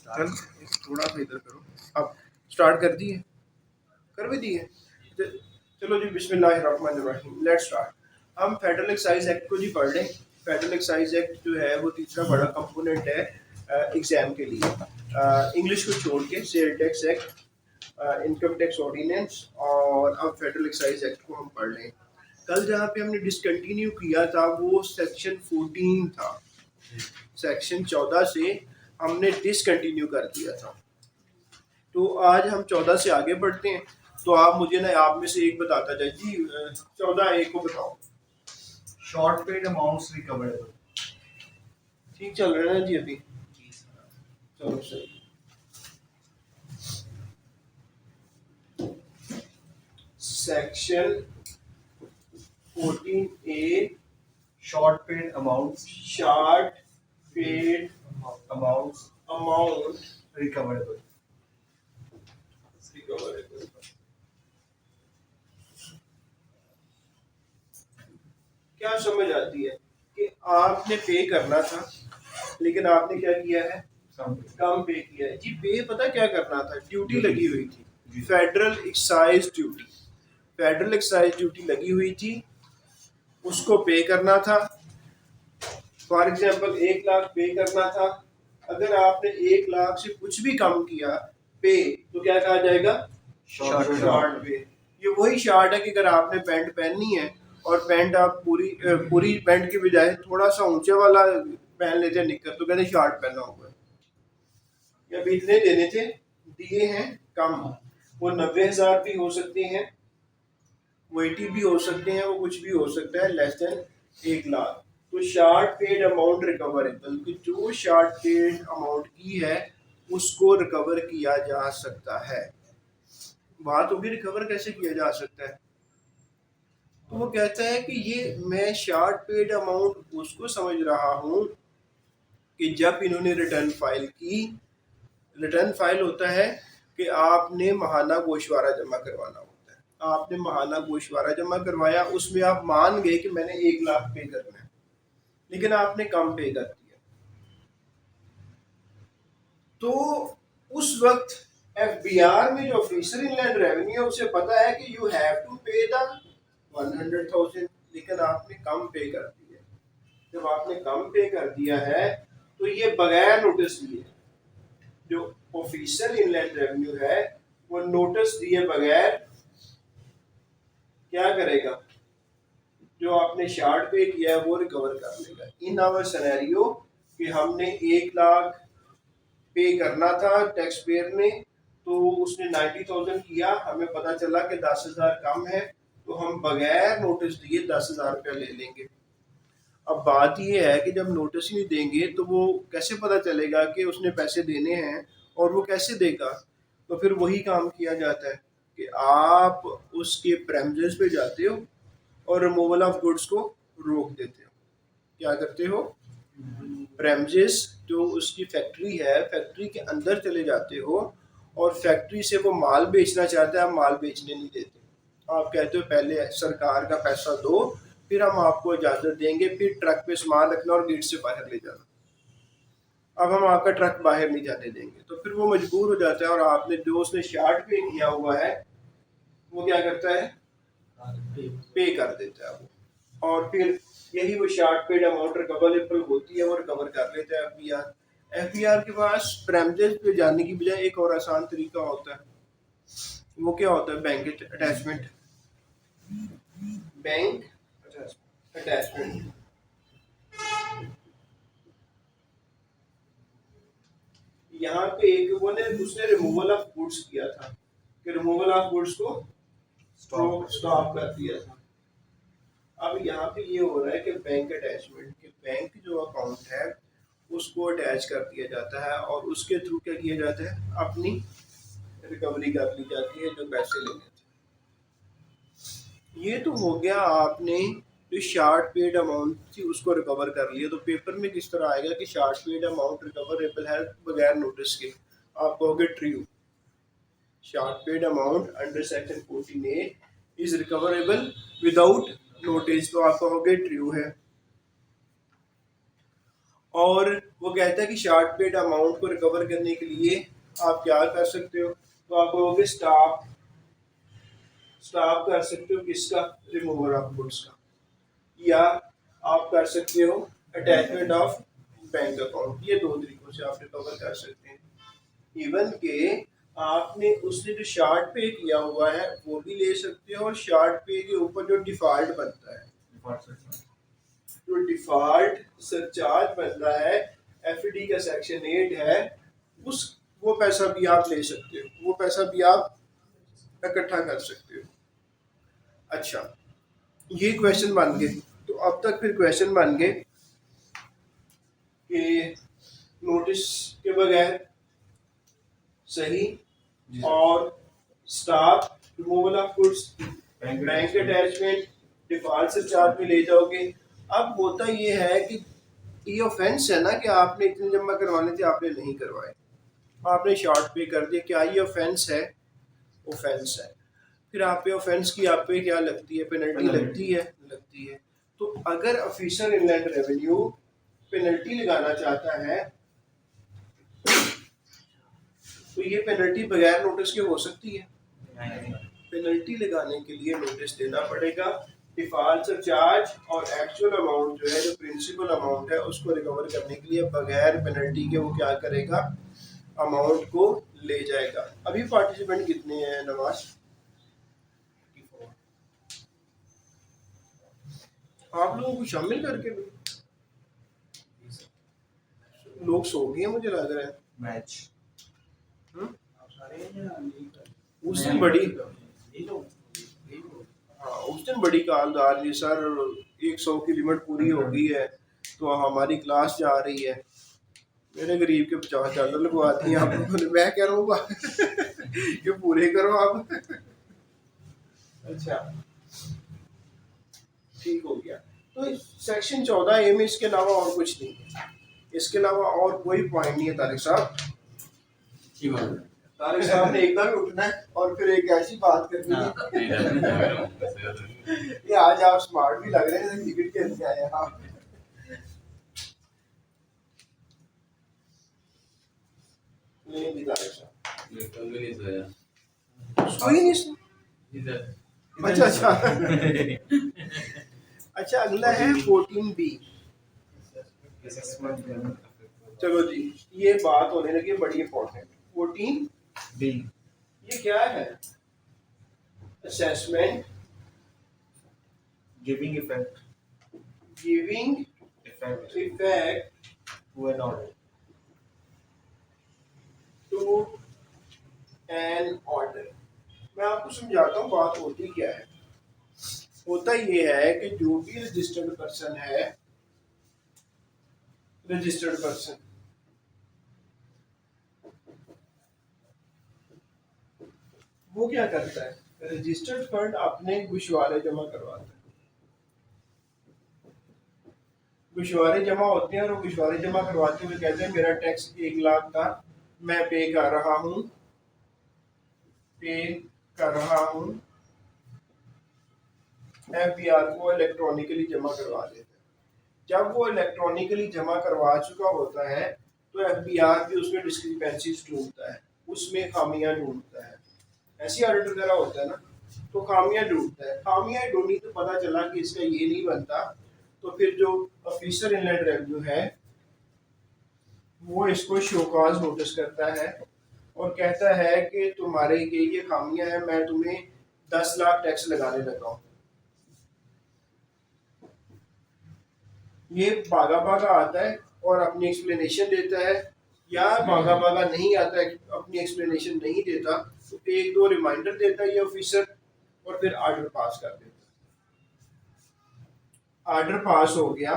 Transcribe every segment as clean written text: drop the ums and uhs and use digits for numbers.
चल थोड़ा सा इधर करो। अब स्टार्ट कर दिए, कर भी दिए। चलो जी, बिस्मिल्लाहिर्रहमानिर्रहीम, लेट्स स्टार्ट। हम फेडरल एक्साइज एक्ट को जी पढ़ रहे हैं। फेडरल एक्साइज एक्ट जो है वो तीसरा बड़ा कंपोनेंट है एग्जाम के लिए। इंग्लिश को छोड़ के sale tax act, income tax ordinance और अब फेडरल एक्साइज एक्ट को हम पढ़ रहे हैं। कल जहाँ पे हमने डिसकंटिन्यू किया था वो सेक्शन 14 था। सेक्शन 14 से हमने डिसकंटिन्यू कर दिया था। तो आज हम 14 से आगे बढ़ते हैं। तो आप मुझे ना, आप में से एक बताता जाए जी। 14A को बताओ। Short paid amounts recoverable. ठीक चल रहा है ना जी अभी? चलो सही। Section 14A short paid amounts short paid amounts amount recoverable. क्या समझ आती है कि आपने पे करना था लेकिन आपने क्या किया है, कम पे किया है जी। पे पता क्या करना था, ड्यूटी लगी हुई थी, federal excise duty. Federal excise duty लगी हुई थी, उसको पे करना था। फॉर एग्जांपल 1 लाख पे करना था। अगर आपने 1 लाख से कुछ भी कम किया पे, तो क्या कहा जाएगा, शॉर्ट पे। ये वही शॉर्ट है कि अगर आपने पैंट पहननी है और पैंट आप पूरी पैंट के बजाय थोड़ा सा ऊंचे वाला पहन लेते हैं निक्कर, तो कहते शॉर्ट पहना हुआ है। या अभी इतने देने थे, दिए हैं कम। वो 90,000 भी हो सकते हैं, वो 80 भी हो सकते हैं, वो कुछ भी हो सकता है, लेस देन 1 लाख। तो शॉर्ट पेड अमाउंट रिकवरेबल, कि जो शॉर्ट पेड अमाउंट की है उसको रिकवर किया जा सकता है। बात होगी रिकवर कैसे किया जा सकता है। तो वो कहता है कि ये मैं शॉर्ट पेड अमाउंट उसको समझ रहा हूँ कि जब इन्होंने रिटर्न फाइल की। रिटर्न फाइल होता है कि आपने महाना गोशवारा जमा करवाना होता है। आपने महाना गोशवारा जमा करवाया, उसमें आप मान गए कि मैंने 1 लाख पे करना है, लेकिन आपने कम पे कर दिया। तो उस वक्त FBR में जो ऑफिसर इनलैंड रेवेन्यू है उसे पता है कि यू हैव टू पे द 100,000, लेकिन आपने कम पे कर दिया। जब आपने कम पे कर दिया है तो ये बगैर नोटिस दिए, जो ऑफिशियल इनलैंड रेवेन्यू है वो नोटिस दिए बगैर क्या करेगा, जो आपने शॉर्ट पे किया है वो रिकवर कर लेगा। इन आवर सिनेरियो कि हमने 1 लाख पे करना था टैक्स पेयर ने, तो उसने 90,000 किया, हमें पता चला कि 10,000 कम है, तो हम बगैर नोटिस दिए 10,000 रुपया ले लेंगे। अब बात ये है कि जब नोटिस ही नहीं देंगे तो वो कैसे पता चलेगा कि उसने पैसे देने हैं, और वो कैसे देगा। तो फिर वही काम किया जाता है कि आप उसके प्रेमिसेस पे जाते हो और रिमूवल ऑफ गुड्स को रोक देते हो। क्या करते हो, प्रेमिसेस जो उसकी फैक्ट्री है, फैक्ट्री के अंदर चले जाते हो और फैक्ट्री से वो माल बेचना चाहता है, आप माल बेचने नहीं देते। आप कहते हो पहले सरकार का पैसा दो, फिर हम आपको इजाज़त देंगे, फिर ट्रक पे सामान रखना और गेट से बाहर ले जाना। अब हम आपका ट्रक बाहर नहीं जाने देंगे, तो फिर वो मजबूर हो जाता है और आपने जो उसने शार्ट पे किया हुआ है वो क्या करता है, पे कर देता है वो। और फिर यही वो शार्ट पेड अमाउंट रिकवरेबल होती है, वो रिकवर कर लेता है FBR। FBR के पास प्रेमिसेस पे जाने की बजाय एक और आसान तरीका होता है। वो क्या होता है, बैंक अटैचमेंट। बैंक अटैचमेंट, यहाँ पे एक वो ने उसने रिमूवल ऑफ गुड्स किया था कि रिमूवल ऑफ गुड्स को स्टॉप कर दिया था। अब यहाँ पे ये हो रहा है कि बैंक अटैचमेंट, के बैंक जो अकाउंट है उसको अटैच कर दिया जाता है और उसके थ्रू क्या किया जाता है, अपनी रिकवरी कर ली जाती है जो पैसे लेने थे। ये तो हो गया, आपने जो शॉर्ट पेड अमाउंट थी उसको रिकवर कर लिया। तो पेपर में किस तरह आएगा कि शॉर्ट पेड अमाउंट रिकवरेबल है बगैर नोटिस के, आप कहोगे true. Short paid amount under section 14A is recoverable without notice, तो आप कहोगे ट्रू है। और वो कहता है कि शॉर्ट पेड अमाउंट को रिकवर करने के लिए आप क्या कर सकते हो, तो आप कहोगे स्टॉप कर सकते हो किसका, रिमूवल ऑफ गुड्स का, या आप कर सकते हो अटैचमेंट ऑफ बैंक अकाउंट। ये दो तरीकों से आप रिकवर कर सकते हैं। इवन के आपने उसने जो शॉर्ट पे किया हुआ है वो भी ले सकते हो, और शॉर्ट पे के ऊपर जो डिफॉल्ट बनता है, जो डिफॉल्ट सरचार्ज बनता है, एफडी का सेक्शन 8 है, उस वो पैसा भी आप ले सकते हो, वो पैसा भी आप इकट्ठा कर सकते हो। अच्छा, ये क्वेश्चन बन गए। तो अब तक फिर क्वेश्चन बन गए कि नोटिस के बगैर सही, और staff, removal of goods, bank attachment, default से चार्ज में ले जाओगे। अब होता ये है कि ये ऑफेंस है ना कि आपने इतने जमा करवाने थे, आपने नहीं करवाए, आपने शॉर्ट पे कर दिया, क्या ये ऑफेंस है? ऑफेंस है। फिर आप पे ऑफेंस की आप पे क्या लगती है, पेनल्टी लगती है। तो अगर ऑफिसर इनलैंड रेवेन्यू पेनल्टी लगाना चाहता है तो ये पेनल्टी बगैर नोटिस के हो सकती है? पेनल्टी लगाने के लिए नोटिस देना पड़ेगा। डिफॉल्ट चार्ज और एक्चुअल अमाउंट जो है, जो प्रिंसिपल अमाउंट है, उसको रिकवर करने के लिए बगैर पेनल्टी के वो क्या करेगा, अमाउंट को ले जाएगा। अभी पार्टिसिपेंट कितने हैं नवाज? आप लोगों को शामिल करके भी लोग सो गए मुझे लग रहा है। मैच उस दिन बड़ी, हाँ उस दिन बड़ी कॉलदार जी, सर 100 की लिमिट पूरी हो गई है तो हमारी क्लास जा रही है, मेरे गरीब के 50 डॉलर लगवा दिए आप लोगों ने। मैं कह रहा हूँ ये पूरे करो आप। अच्छा ठीक हो गया। तो सेक्शन 14A में इसके अलावा और कुछ नहीं है, इसके अलावा और कोई पॉइंट नहीं है तारिक साहब। तारिक साहब ने एकदम ही उठना है और फिर एक ऐसी बात करनी है। ये आज आप स्मार्ट भी लग रहे हैं, क्रिकेट खेलने आए आप। नहीं तारिक साहब सोई नहीं। अच्छा अच्छा, अगला है 14B। चलो जी, ये बात होने लगी बड़ी इंपॉर्टेंट। 14B ये क्या है? Assessment, giving effect to an order, to an order. मैं आपको समझाता हूँ बात होती क्या है। होता ये है कि जो भी रजिस्टर्ड पर्सन है, रजिस्टर्ड पर्सन वो क्या करता है, रजिस्टर्ड फंड अपने गुशवारे जमा करवाता है। गुशवारे जमा होते हैं और वो गुशवारे जमा करवाते हुए कहते हैं मेरा टैक्स 1 लाख था, मैं पे कर रहा हूँ एफबीआर को इलेक्ट्रॉनिकली जमा करवा देता है। जब वो इलेक्ट्रॉनिकली जमा करवा चुका होता है तो एफबीआर भी उसमें डिस्क्रिपेंसीज ढूंढता है, उसमें खामियां ढूंढता है। ऐसी ऑडिट वगैरह होता है ना, तो खामियां ढूंढता है। खामियां ढूंढी तो पता चला कि इसका ये नहीं बनता, तो फिर जो ऑफिसर इनलैंड रेवेन्यू है वो इसको शोकाज नोटिस करता है और कहता है कि तुम्हारे ये खामियां हैं, मैं तुम्हें 10 लाख टैक्स लगाने लगा हूँ। ये भागा भागा आता है और अपनी एक्सप्लेनेशन देता है, या भागा भागा नहीं आता है, अपनी एक्सप्लेनेशन नहीं देता, तो 1-2 रिमाइंडर देता है ये ऑफिसर और फिर आर्डर पास कर देता है। आर्डर पास हो गया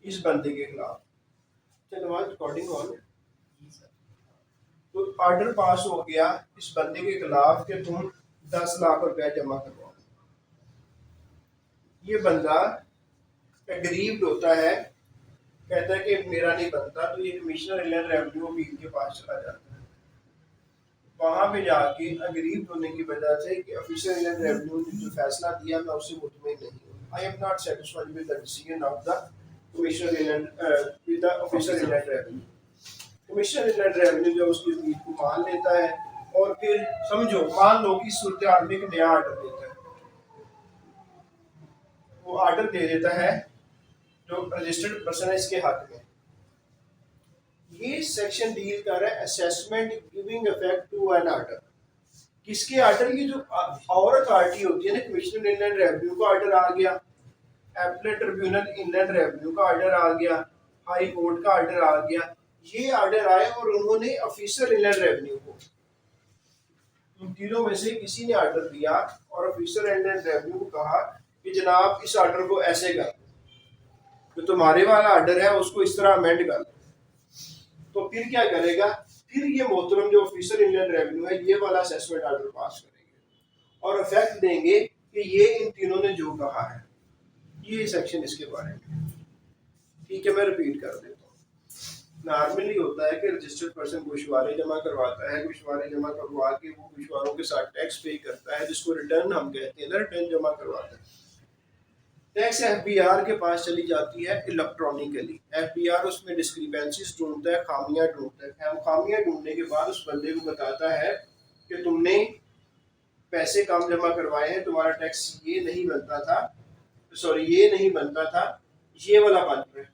इस बंदे के खिलाफ, चलो आज रिकॉर्डिंग ऑन है, तो आर्डर पास हो गया इस बंदे के खिलाफ कि तुम 10 लाख रुपया जमा करवाओ। ये बंदा एग्रीव्ड होता है, कहता है कि मेरा नहीं बनता, तो ये कमिश्नर इनलैंड रेवेन्यू अपील के पास चला जाता है। वहां पे जाके अग्रीव्ड होने की वजह से कि ऑफिसर इनलैंड रेवेन्यू ने जो फैसला दिया मैं उससे मुतमईन नहीं हूँ, I am not satisfied with the decision of the commissioner with the officer inland revenue. Commissioner inland revenue जो उसकी उम्मीद को मान लेता है और फिर समझो मान लो कि सूरत हाल में एक नया ऑर्डर देता है, वो ऑर्डर दे देता है जो रजिस्टर्ड पर्सन है इसके हक में। ये सेक्शन डील कर रहा है assessment giving effect to an order. किसके ऑर्डर की जो और अथॉरिटी होती है ना, कमिश्नर इनलैंड रेवेन्यू का ऑर्डर आ गया, एपलेट ट्रिब्यूनल इनलैंड रेवेन्यू का ऑर्डर आ गया, हाई कोर्ट का ऑर्डर आ गया, ये ऑर्डर आए और उन्होंने ऑफिसर इनलैंड रेवेन्यू को, इन तीनों में से किसी ने ऑर्डर दिया और ऑफिसर इनलैंड रेवेन्यू को कहा कि जनाब इस ऑर्डर को ऐसे कर, तो तुम्हारे वाला ऑर्डर है उसको इस तरह अमेंड कर। तो फिर क्या करेगा, फिर ये मोहतरम जो ऑफिसर इनलैंड रेवेन्यू है ये वाला असेसमेंट ऑर्डर पास करेंगे और इफेक्ट देंगे कि ये इन तीनों ने जो कहा है। ये सेक्शन इसके बारे में। ठीक है, मैं रिपीट कर देता हूँ। नॉर्मली होता है कि रजिस्टर्ड पर्सन गोशवारे जमा करवाता है, गोशवारे जमा करवा के वो गोशवारों के साथ टैक्स पे करता है, जिसको रिटर्न हम कहते हैं ना, रिटर्न जमा करवाता है। टैक्स एफबीआर के पास चली जाती है इलेक्ट्रॉनिकली। एफबीआर उसमें डिस्क्रिपेंसीज ढूंढता है, खामियां ढूंढता है। खामियां ढूंढने के बाद उस बंदे को बताता है कि तुमने पैसे कम जमा करवाए हैं, तुम्हारा टैक्स ये नहीं बनता था, सॉरी ये नहीं बनता था, ये वाला बन रहा है।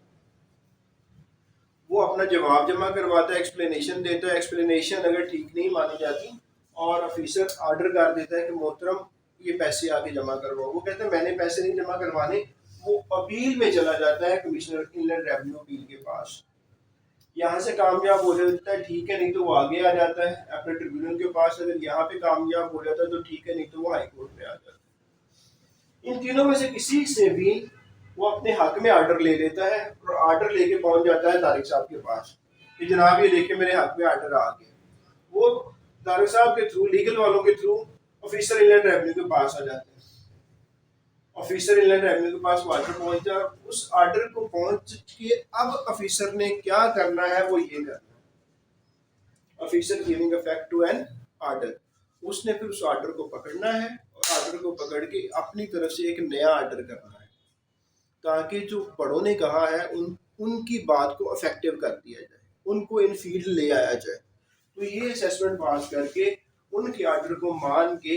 वो अपना जवाब जमा करवाता है, एक्सप्लेनेशन देता है। एक्सप्लेनेशन अगर ठीक नहीं मानी जाती और ऑफिसर ऑर्डर कर देता है कि मोहतरम ये पैसे आके जमा करवाओ, वो कहता है मैंने पैसे नहीं जमा करवाने, वो अपील में चला जाता है कमिश्नर इनलैंड रेवेन्यू अपील के पास। यहाँ से कामयाब हो जाता है ठीक है, नहीं तो वो आगे आ जाता है अपने ट्रिब्यूनल के पास। अगर यहाँ पे कामयाब हो जाता है तो ठीक है, नहीं तो वो हाई कोर्ट में आ जाता है। इन तीनों में से किसी से भी वो अपने हक में ऑर्डर ले लेता है और ऑर्डर लेके पहुंच जाता है तारिक साहब के पास कि जनाब ये देखिए मेरे हक में ऑर्डर आ गया। वो तारिक साहब के थ्रू, लीगल वालों के थ्रू ऑफिसर इनलैंड रेवेन्यू के पास आ जाते हैं। ऑफिसर इनलैंड रेवेन्यू के पास ऑर्डर पहुंचता है, उस ऑर्डर को पहुंच के अब ऑफिसर ने क्या करना है वो ये करना है, officer giving effect to an order. उसने फिर उस ऑर्डर को पकड़ना है और ऑर्डर को पकड़ के अपनी तरफ से एक नया ऑर्डर करना है ताकि जो बड़ों ने कहा है उनकी बात को इफेक्टिव कर दिया जाए, उनको इन फील्ड ले आया जाए। तो ये असेसमेंट पास करके उनके ऑर्डर को मान के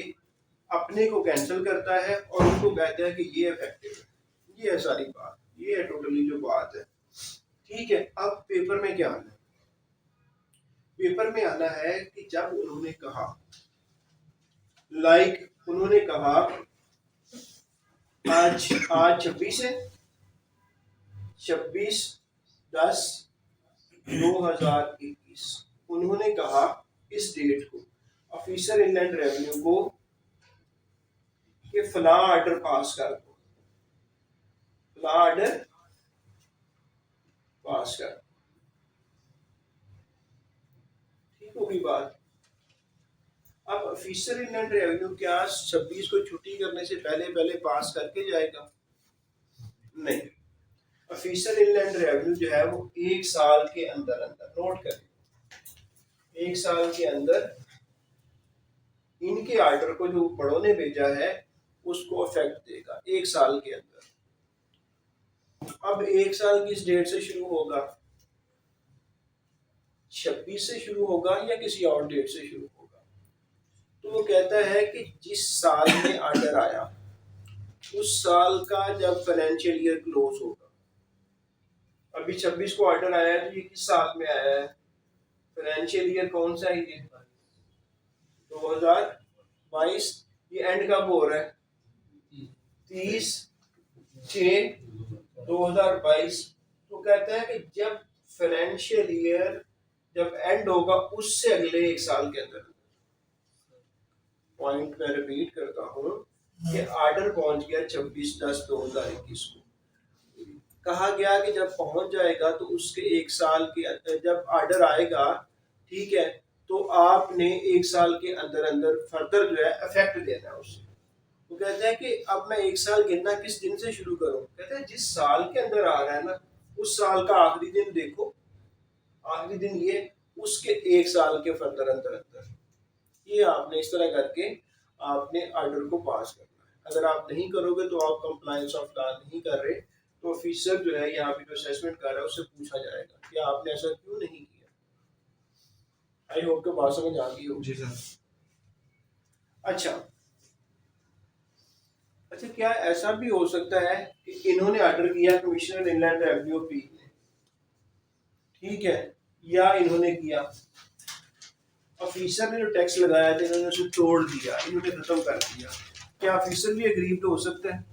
अपने को कैंसिल करता है और उनको कहता है कि ये इफेक्टिव है। ये है सारी बात, ये है टोटली जो बात है। ठीक है, अब पेपर में क्या आना है? पेपर में आना है कि जब उन्होंने कहा, उन्होंने कहा आज 26 है, 26/10/2021 उन्होंने कहा इस डेट को ऑफिसर इनलैंड रेवेन्यू को कि फला ऑर्डर पास कर दो, फला ऑर्डर पास कर। ठीक होगी बात। अब ऑफिसर इनलैंड रेवेन्यू क्या 26 को छुट्टी करने से पहले पास करके जाएगा? नहीं, ऑफिसर इनलैंड रेवेन्यू जो है वो 1 साल के अंदर नोट करें, 1 साल के अंदर इनके ऑर्डर को जो बड़ों ने भेजा है उसको इफेक्ट देगा 1 साल के अंदर। अब 1 साल की इस डेट से शुरू होगा, 26 से शुरू होगा या किसी और डेट से शुरू होगा? तो वो कहता है कि जिस साल में ऑर्डर आया उस साल का जब फाइनेंशियल ईयर क्लोज होगा। अभी 26 को ऑर्डर आया है तो ये किस साल में आया है? फाइनेंशियल ईयर कौन सा है ये? 2022। ये एंड कब हो रहा है? 30/6/2022। तो कहता है कि जब फाइनेंशियल ईयर जब एंड होगा उससे अगले 1 साल के अंदर। पॉइंट मैं रिपीट करता हूँ कि ऑर्डर पहुंच गया 26/10/2021 को। कहा गया कि जब पहुंच जाएगा तो उसके 1 साल के अंदर जब ऑर्डर आएगा, ठीक है, तो आपने 1 साल के अंदर फर्दर जो है इफेक्ट देना है उससे। वो कहता है कि अब मैं 1 साल गिनना किस दिन से शुरू करूं? कहता है जिस साल के अंदर आ रहा है ना उस साल का आखिरी दिन देखो, आखिरी दिन ये उसके 1 साल के फर्दर अंदर ये आपने इस तरह करके आपने ऑर्डर को पास करना है। अगर आप नहीं करोगे तो आप कंप्लायंस ऑफ लॉ नहीं कर रहे, तो ऑफिसर जो है यहाँ पे जो असेसमेंट कर रहा है उससे पूछा जाएगा कि आपने ऐसा क्यों नहीं किया। आई होप के बात समझ आ गई हो। जी सर। अच्छा अच्छा, क्या ऐसा भी हो सकता है कि इन्होंने ऑर्डर किया कमिश्नर इनलैंड रेवेन्यू पी ने, ठीक है, या इन्होंने किया, ऑफिसर ने जो टैक्स लगाया था इन्होंने उसे तोड़ दिया, इन्होंने खत्म कर दिया, क्या ऑफिसर भी एग्रीव हो सकता है?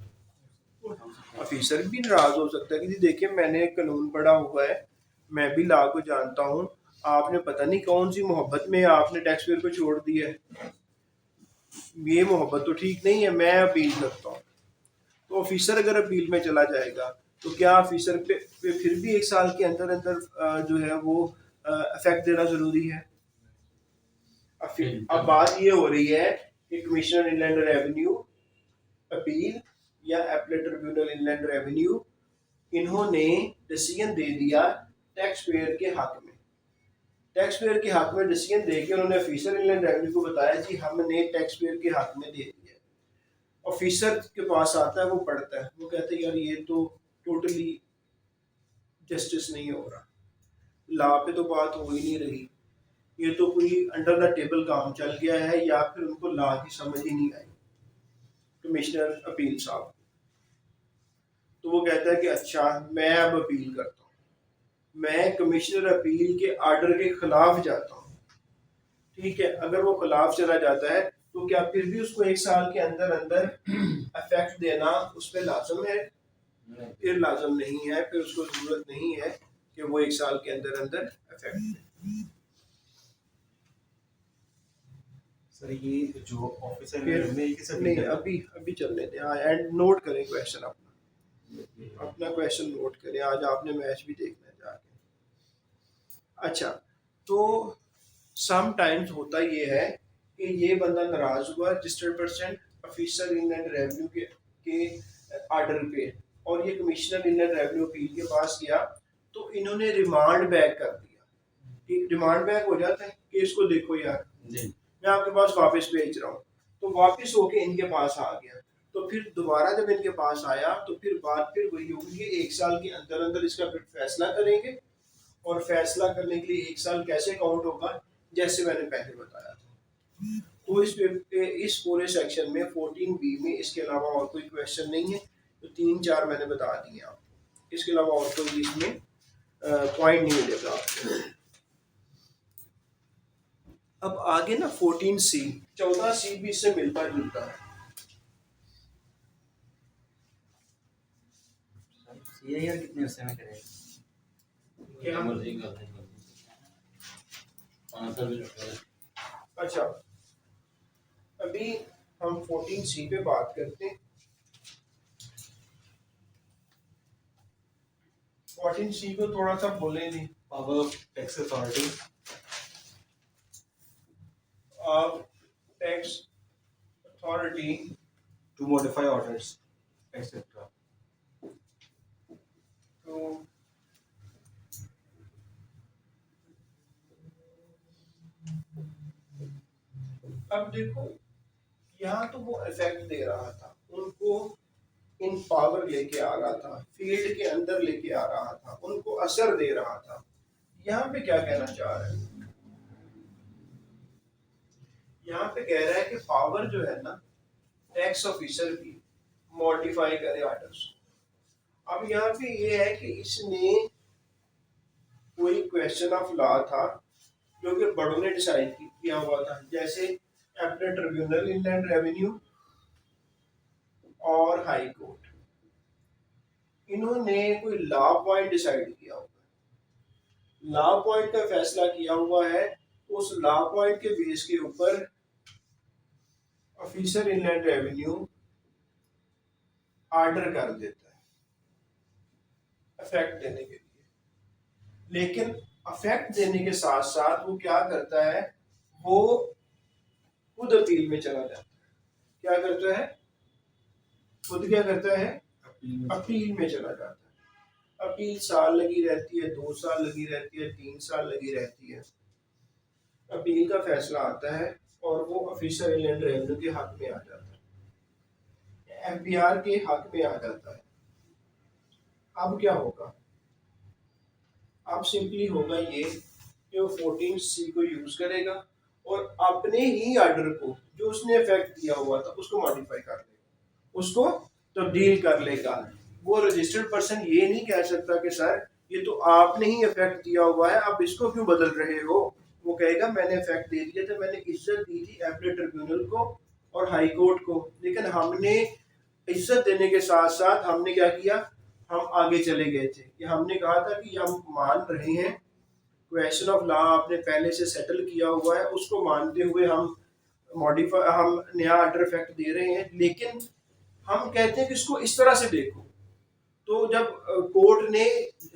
ऑफिसर भी नाराज हो सकता है कि जी देखिए मैंने कानून पढ़ा हुआ है, मैं भी लॉ को जानता हूँ, आपने पता नहीं कौन सी मोहब्बत में आपने टैक्स पेयर को छोड़ दिया है, ये मोहब्बत तो ठीक नहीं है, मैं अपील करता हूँ। तो ऑफिसर अगर अपील में चला जाएगा तो क्या ऑफिसर पे फिर भी 1 साल के अंदर अंदर जो है वो इफेक्ट देना जरूरी है? अब बात ये हो रही है कि कमिश्नर इनलैंड रेवेन्यू अपील या एपलेट ट्रिब्यूनल इनलैंड रेवेन्यू, इन्होंने डिसीजन दे दिया टैक्स पेयर के हक में, टैक्स पेयर के हक में डिसीजन दे के उन्होंने ऑफिसर इनलैंड रेवेन्यू को बताया जी हमने टैक्स पेयर के हक में दे दिया। ऑफिसर के पास आता है, वो पढ़ता है, वो कहता है यार ये तो टोटली जस्टिस नहीं हो रहा, लॉ पे तो बात हो ही नहीं रही, ये तो कोई अंडर द टेबल काम चल गया है, या फिर उनको लॉ की समझ ही नहीं आई कमिश्नर अपील साहब। तो वो कहता है कि अच्छा मैं अब अपील करता हूँ, मैं कमिश्नर अपील के आर्डर के खिलाफ जाता हूँ, ठीक है, अगर वो खिलाफ चला जाता है तो क्या फिर भी उसको 1 साल के अंदर अंदर इफेक्ट देना उस पर लाजम है? फिर लाजम नहीं है, फिर उसको जरूरत नहीं है कि वो 1 साल के अंदर अंदर इफेक्ट दे। सर ये जो ऑफिसर फिर नहीं, अभी अभी चलने दें, हाँ एंड नोट करें क्वेश्चन अपना, अपना क्वेश्चन नोट करें, आज आपने मैच भी देखना है जाके। अच्छा, तो सम टाइम्स होता ये है कि ये बंदा नाराज हुआ registered percent officer inland revenue के आर्डर पे, और ये कमिश्नर इनलैंड रेवेन्यू अपील के पास गया, तो इन्होंने रिमांड बैक कर दिया कि रिमांड बैक हो जाता है कि इसको देखो यार जी मैं आपके पास वापस भेज रहा हूँ, तो वापस होके इनके पास आ गया, तो फिर दोबारा जब इनके पास आया तो फिर बात फिर वही होगी कि 1 साल के अंदर अंदर इसका फिर फैसला करेंगे, और फैसला करने के लिए 1 साल कैसे काउंट होगा, जैसे मैंने पहले बताया था। तो इस पूरे सेक्शन में 14B में इसके अलावा और कोई क्वेश्चन नहीं है, तो 3-4 मैंने बता दिए आपको, इसके अलावा और कोई इसमें पॉइंट नहीं मिलेगा आपको। अब आगे ना 14C, 14C भी इससे मिलता जुलता है। ये यार कितने हिस्से में करेगा? क्या मर्जी कर लेंगे। आंसर भी रखा है। अच्छा, अभी हम 14C पे बात करते हैं। 14C को थोड़ा सा बोलेंगे, पावर ऑफ टैक्स अथॉरिटी आप tax authority to modify orders etcetera. तो अब देखो यहाँ तो वो इफेक्ट दे रहा था, उनको इन पावर लेके आ रहा था, फील्ड के अंदर लेके आ रहा था, उनको असर दे रहा था। यहाँ पे क्या कहना चाह रहे हैं? यहाँ पे कह रहा है कि पावर जो है ना टैक्स ऑफिसर की मॉडिफाई करे ऑर्डर्स। अब यहाँ पे ये है कि इसने कोई क्वेश्चन ऑफ लॉ था जो कि बड़ों ने डिसाइड किया हुआ था, जैसे एपलेट ट्रिब्यूनल इनलैंड रेवेन्यू और हाई कोर्ट, इन्होंने कोई लॉ पॉइंट डिसाइड किया हुआ है, लॉ पॉइंट का फैसला किया हुआ है, उस लॉ पॉइंट के बेस के ऊपर ऑफिसर इनलैंड रेवेन्यू ऑर्डर कर देता है अफेक्ट देने के लिए, लेकिन अफेक्ट देने के साथ साथ वो क्या करता है, वो खुद अपील में चला जाता है। क्या करता है? खुद क्या करता है? अपील में चला जाता है। अपील साल लगी रहती है, 2 साल लगी रहती है, 3 साल लगी रहती है, अपील का फैसला आता है और वो ऑफिसर इनलैंड रेवेन्यू के हाथ में आ जाता है। एफबीआर के हक में आ जाता है। अब क्या होगा? अब सिंपली होगा ये कि वो 14C को यूज करेगा और अपने ही आर्डर को जो उसने इफेक्ट दिया हुआ था उसको मॉडिफाई कर लेगा, उसको तब्दील कर लेगा। वो रजिस्टर्ड पर्सन ये नहीं कह सकता कि सर ये तो आपने ही इफेक्ट दिया हुआ है, आप इसको क्यों बदल रहे हो। वो कहेगा मैंने इफेक्ट दे दिया था, मैंने इज्जत दी थी एपलेट ट्रिब्यूनल को और हाई कोर्ट को, लेकिन हमने इज्जत देने के साथ साथ हमने क्या किया, हम आगे चले गए थे कि हमने कहा था कि हम मान रहे हैं क्वेश्चन ऑफ लॉ आपने पहले से सेटल किया हुआ है, उसको मानते हुए हम मॉडिफाई हम नया ऑर्डर इफेक्ट दे रहे हैं, लेकिन हम कहते हैं कि इसको इस तरह से देखो। तो जब कोर्ट ने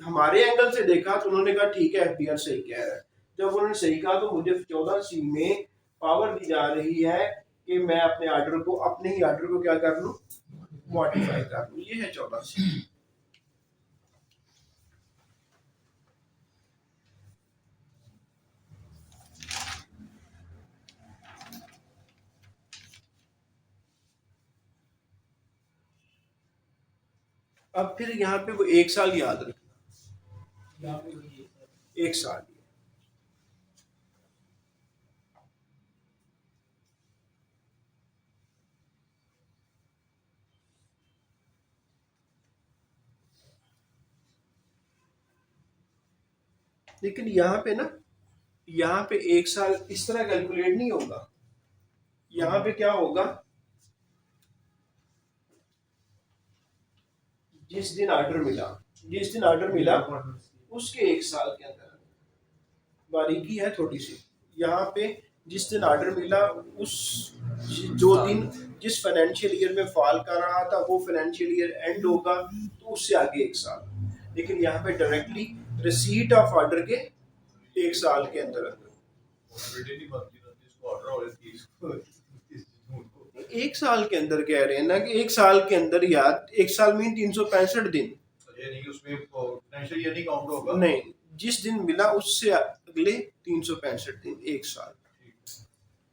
हमारे एंगल से देखा तो उन्होंने कहा ठीक है एफबीआर सही कह रहा है। जब उन्होंने सही कहा तो मुझे 14C में पावर दी जा रही है कि मैं अपने ऑर्डर को, अपने ही ऑर्डर को क्या कर लूं, मॉडिफाई कर लूं। ये है 14C। अब फिर यहाँ पे वो 1 साल याद रखना, यहाँ पे वही 1 साल। लेकिन यहाँ पे ना, यहाँ पे 1 साल इस तरह कैलकुलेट नहीं होगा। यहाँ पे क्या होगा, जिस दिन ऑर्डर मिला, जिस दिन ऑर्डर मिला उसके 1 साल के अंदर, बारीकी है थोड़ी सी यहाँ पे, जिस दिन ऑर्डर मिला उस जो दिन जिस फाइनेंशियल ईयर में फॉल कर रहा था वो फाइनेंशियल ईयर एंड होगा तो उससे आगे 1 साल। लेकिन यहाँ पे डायरेक्टली रिसीट ऑफ ऑर्डर के 1 साल के अंदर अंदर 1 साल के अंदर कह रहे हैं ना कि 1 साल के अंदर, यार 1 साल मीन 365 दिन। ये नहीं उसमें फाइनेंशियल ईयर नहीं काउंट होगा। नहीं, जिस दिन मिला उससे अगले 365 दिन, 1 साल।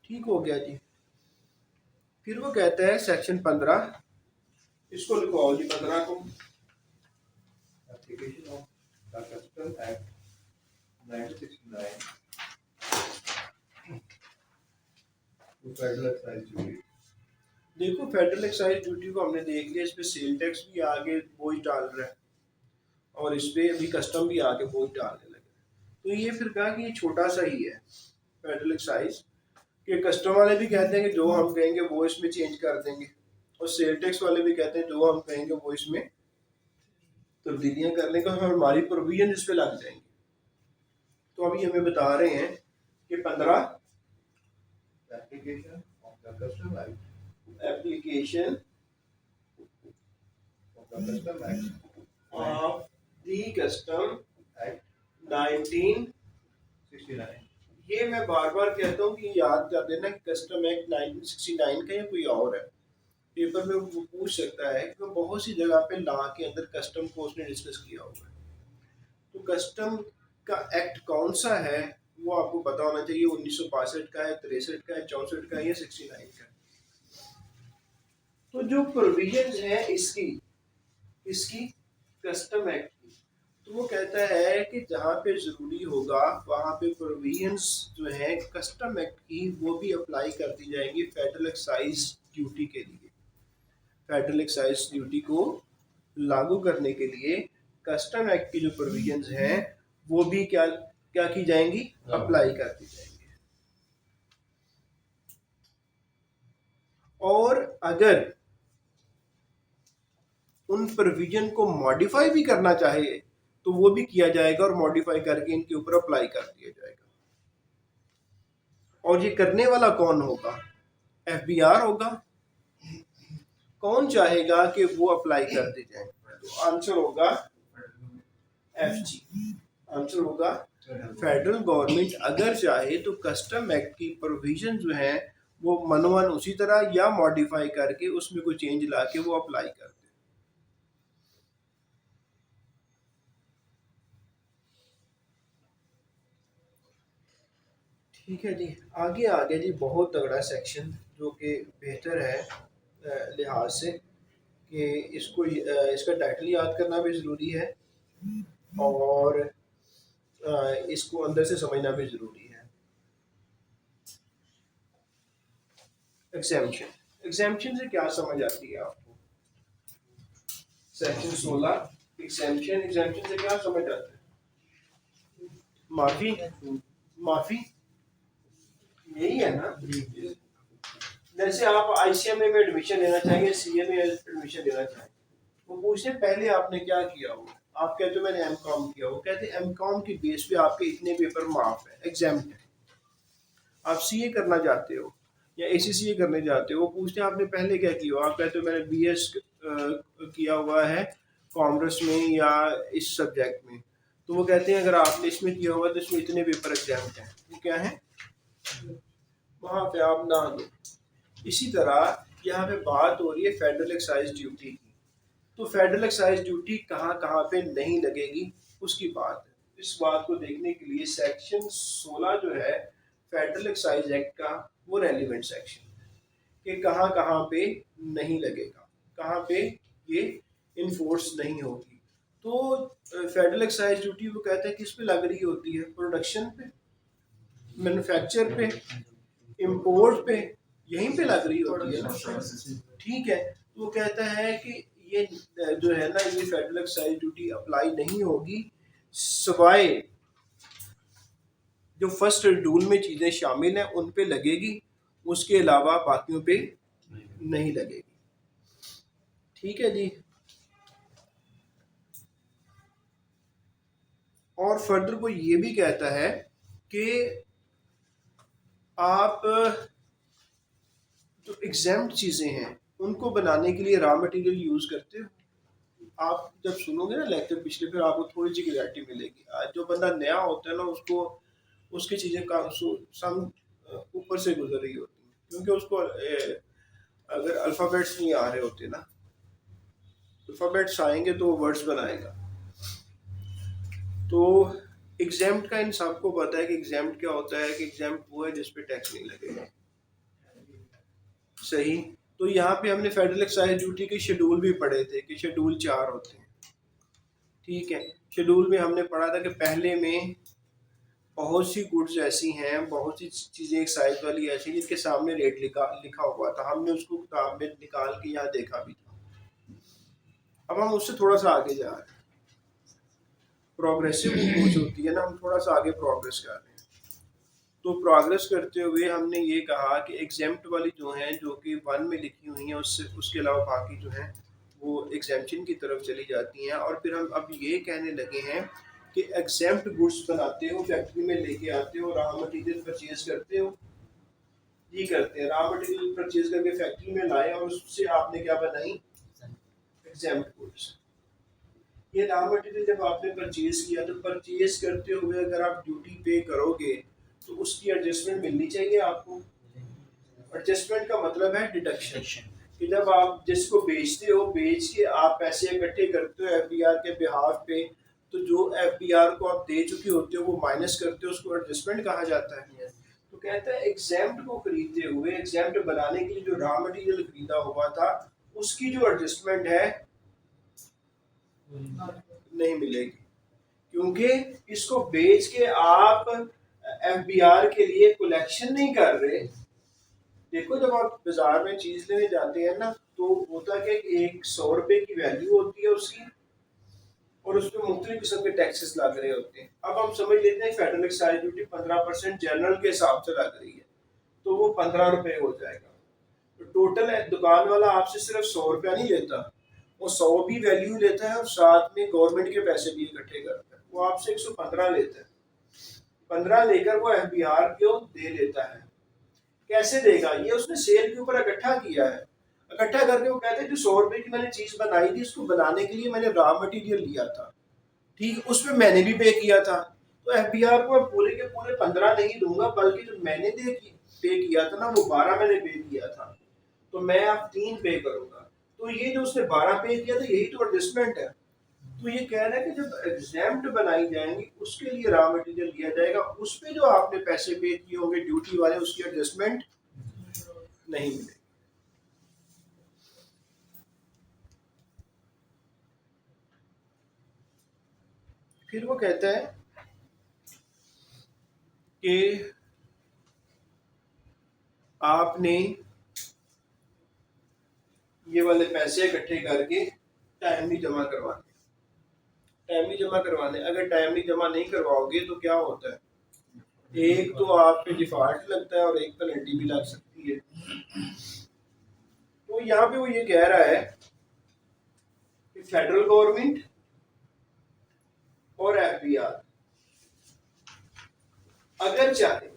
ठीक हो गया जी। फिर वो कहता है सेक्शन 15, इसको लिखवाओ जी 15 को। Application of the custom act 1969 federal excise duty. देखो फेडरल एक्साइज ड्यूटी को हमने देख लिया, इस पे सेल टैक्स भी आगे बोझ डाल रहा है और इस पे अभी कस्टम भी आगे बोझ डालने लगे। तो ये फिर कहा कि ये छोटा सा ही है फेडरल एक्साइज, कि कस्टम वाले भी कहते हैं कि जो हम कहेंगे वो इसमें चेंज कर देंगे, और सेल टैक्स वाले भी कहते हैं जो हम कहेंगे वो इसमें तब्दीलियां करने का, हमारी प्रोविजन इस पे लग जाएंगी। तो अभी हमें बता रहे हैं कि 15 application of the custom act application of the custom act of the custom act 1969। ये मैं बार बार कहता हूँ कि याद कर देना कि कस्टम एक्ट 1969 का या कोई और है। पेपर में वो पूछ सकता है कि बहुत सी जगह पे लॉ के अंदर कस्टम को उसने डिस्कस किया हुआ है। तो कस्टम का एक्ट कौन सा है वो आपको पता होना चाहिए। 1962 का है, 63 का है, 64 का है या 69 का है। तो जो प्रोविजन है इसकी कस्टम एक्ट की, तो वो कहता है कि जहाँ पे ज़रूरी होगा वहाँ पे प्रोविजंस जो है कस्टम एक्ट की वो भी अप्लाई कर दी जाएंगी फेडरल एक्साइज ड्यूटी के लिए। फेडरल एक्साइज ड्यूटी को लागू करने के लिए कस्टम एक्ट की जो प्रोविजंस हैं वो भी क्या क्या की जाएंगी, अप्लाई कर दी जाएंगी। और अगर उन प्रोविजन को मॉडिफाई भी करना चाहे तो वो भी किया जाएगा और मॉडिफाई करके इनके ऊपर अप्लाई कर दिया जाएगा। और ये करने वाला कौन होगा? एफबीआर होगा। कौन चाहेगा कि वो अप्लाई कर दी जाए? तो आंसर होगा एफजी। आंसर होगा फेडरल गवर्नमेंट अगर चाहे तो कस्टम एक्ट की प्रोविजन जो है वो मनोवन उसी तरह या मॉडिफाई करके उसमें कोई चेंज ला के वो अप्लाई कर दे। ठीक है जी, आगे आ गया जी बहुत तगड़ा सेक्शन जो कि बेहतर है लिहाज से कि इसका टाइटल याद करना भी ज़रूरी है और इसको अंदर से समझना भी ज़रूरी है। एग्जाम्पशन, एग्जाम्पशन से क्या समझ आती है आपको? सेक्शन 16 एग्जाम्पशन, एग्जाम्पशन से क्या समझ आता है? माफी, माफी यही है ना। जैसे आप आईसीएमए में एडमिशन लेना चाहेंगे, सीए में एडमिशन लेना चाहेंगे, वो पूछते पहले आपने क्या किया हो, आप कहते हो मैंने एमकॉम किया, वो कहते एमकॉम की बेस पे आपके इतने पेपर माफ है, एग्जाम्प्ट है। आप सीए करना चाहते हो या एसीसीए करने जाते हो, वो पूछते हैं आपने पहले क्या किया हो, आप कहते हो मैंने बीएस किया हुआ है कॉमर्स में या इस सब्जेक्ट में, तो वो कहते हैं अगर आपने इसमें किया हुआ तो इसमें इतने पेपर एग्जाम्प्ट हैं, वो क्या है, वहाँ पे आप ना दो। इसी तरह यहाँ पे बात हो रही है फेडरल एक्साइज ड्यूटी की, तो फेडरल एक्साइज ड्यूटी कहाँ कहाँ पे नहीं लगेगी उसकी बात है। इस बात को देखने के लिए सेक्शन 16 जो है फेडरल एक्साइज एक्ट का, वो रेलिवेंट सेक्शन है कि कहाँ कहाँ पे नहीं लगेगा, कहाँ पे ये इन्फोर्स नहीं होगी। तो फेडरल एक्साइज ड्यूटी वो कहते हैं किस पे लग रही होती है, प्रोडक्शन पे, मैन्युफैक्चर पे, इंपोर्ट पे, यहीं पे लग रही होती है ना, ठीक है। तो वो कहता है कि ये जो है ना, ये फेडरल एक्साइज ड्यूटी अप्लाई नहीं होगी सिवाय जो फर्स्ट शेड्यूल में चीज़ें शामिल हैं उन पे लगेगी, उसके अलावा बाकियों पे नहीं लगेगी। ठीक है जी। और फर्दर वो ये भी कहता है कि आप जो एग्जाम्प्ट चीज़ें हैं उनको बनाने के लिए रॉ मटेरियल यूज़ करते हो। आप जब सुनोगे ना लेक्चर पिछले, फिर आपको थोड़ी सी क्लैरिटी मिलेगी। आज जो बंदा नया होता है ना, उसको उसकी चीज़ें का सम ऊपर से गुजर रही होती हैं, क्योंकि उसको अगर अल्फ़ाबेट्स नहीं आ रहे होते ना, अल्फ़ाबेट्स आएंगे तो वो वर्ड्स बनाएगा। तो एग्जाम्प्ट का इन सबको पता है कि एग्जाम्प्ट क्या होता है, कि एग्जाम्प्ट वो है जिस पे टैक्स नहीं लगेगा। सही। तो यहाँ पे हमने फेडरल एक्साइज ड्यूटी के शेड्यूल भी पढ़े थे कि शेड्यूल 4 होते हैं, ठीक है। शेड्यूल में हमने पढ़ा था कि पहले में बहुत सी गुड्स ऐसी हैं, बहुत सी चीज़ें एक्साइज वाली ऐसी जिनके सामने रेट लिखा हुआ था, हमने उसको किताब में निकाल के यहाँ देखा भी था। अब हम उससे थोड़ा सा आगे जा रहे हैं, प्रोग्रेसिव अप्रोच होती है ना, हम थोड़ा सा आगे प्रोग्रेस कर रहे हैं। तो प्रोग्रेस करते हुए हमने ये कहा कि एग्जाम्प्ट वाली जो हैं, जो कि 1 में लिखी हुई हैं, उससे उसके अलावा बाकी जो हैं वो एग्जाम्पशन की तरफ चली जाती हैं। और फिर हम अब ये कहने लगे हैं कि एग्जाम्प्ट गुड्स बनाते हो, फैक्ट्री में लेके आते हो, रॉ मटेरियल परचेज करते हो, ये करते हैं, रॉ मटेरियल परचेज करके फैक्ट्री में लाए और उससे आपने क्या बनाई, एग्जाम्प्ट गुड्स। ये रॉ मटेरियल जब आपने परचेज किया, तो परचेज करते हुए अगर आप ड्यूटी पे करोगे तो उसकी एडजस्टमेंट मिलनी चाहिए आपको। एडजस्टमेंट का मतलब है डिडक्शन, कि जब आप जिसको बेचते हो, बेच के आप पैसे इकट्ठे करते हो एफबीआर के बिहाफ पे, तो जो एफबीआर को आप दे चुके होते हो वो माइनस करते हो, उसको एडजस्टमेंट कहा जाता है। तो कहता है एग्जाम्प्ट को खरीदते हुए, एग्जाम्प्ट बनाने के लिए जो रॉ मटेरियल खरीदा हुआ था, उसकी जो एडजस्टमेंट है नहीं मिलेगी, क्योंकि इसको बेच के आप एफबीआर के लिए कलेक्शन नहीं कर रहे। देखो जब आप बाजार में चीज लेने जाते हैं ना, तो होता है कि एक 100 रुपए की वैल्यू होती है उसकी, और उस पर मुख्तलिफ किस्म के टैक्सेस लग रहे होते हैं। अब हम समझ लेते हैं फेडरल एक्साइज ड्यूटी 15% जनरल के हिसाब से लग रही है, तो वो 15 रुपए हो जाएगा। तो टोटल दुकान वाला आपसे सिर्फ 100 रुपया नहीं लेता, वो 100 भी वैल्यू लेता है और साथ में गवर्नमेंट के पैसे भी इकट्ठे करता है, वो आपसे 115 लेता है। 15 लेकर वो एफबीआर को दे देता है। कैसे देगा, ये उसने सेल के ऊपर इकट्ठा किया है, इकट्ठा करके वो कहते हैं जो 100 रुपए की मैंने चीज बनाई थी, उसको बनाने के लिए मैंने रॉ मटेरियल लिया था, ठीक, उसमें मैंने भी पे किया था, तो एफबीआर को पूरे के पूरे 15 नहीं दूंगा, बल्कि जो मैंने पे किया था ना, वो 12 मैंने पे किया था, तो मैं अब 3 पे करूंगा। तो ये जो उसने 12 पे किया था, यही तो एडजस्टमेंट है। तो ये कह रहा है कि जब एग्जाम्प्ट बनाई जाएंगी, उसके लिए रॉ मटेरियल लिया जाएगा, उस पे जो आपने पैसे पे किए होंगे ड्यूटी वाले, उसकी एडजस्टमेंट नहीं मिलेगी। फिर वो कहता है कि आपने ये वाले पैसे इकट्ठे करके टाइमली जमा करवाने। टाइमली जमा करवाने, अगर टाइमली जमा नहीं करवाओगे तो क्या होता है, एक तो आप पे डिफॉल्ट लगता है और एक पेनल्टी भी लग सकती है। तो यहाँ पे वो ये कह रहा है कि फेडरल गवर्नमेंट और एफबीआर अगर चाहे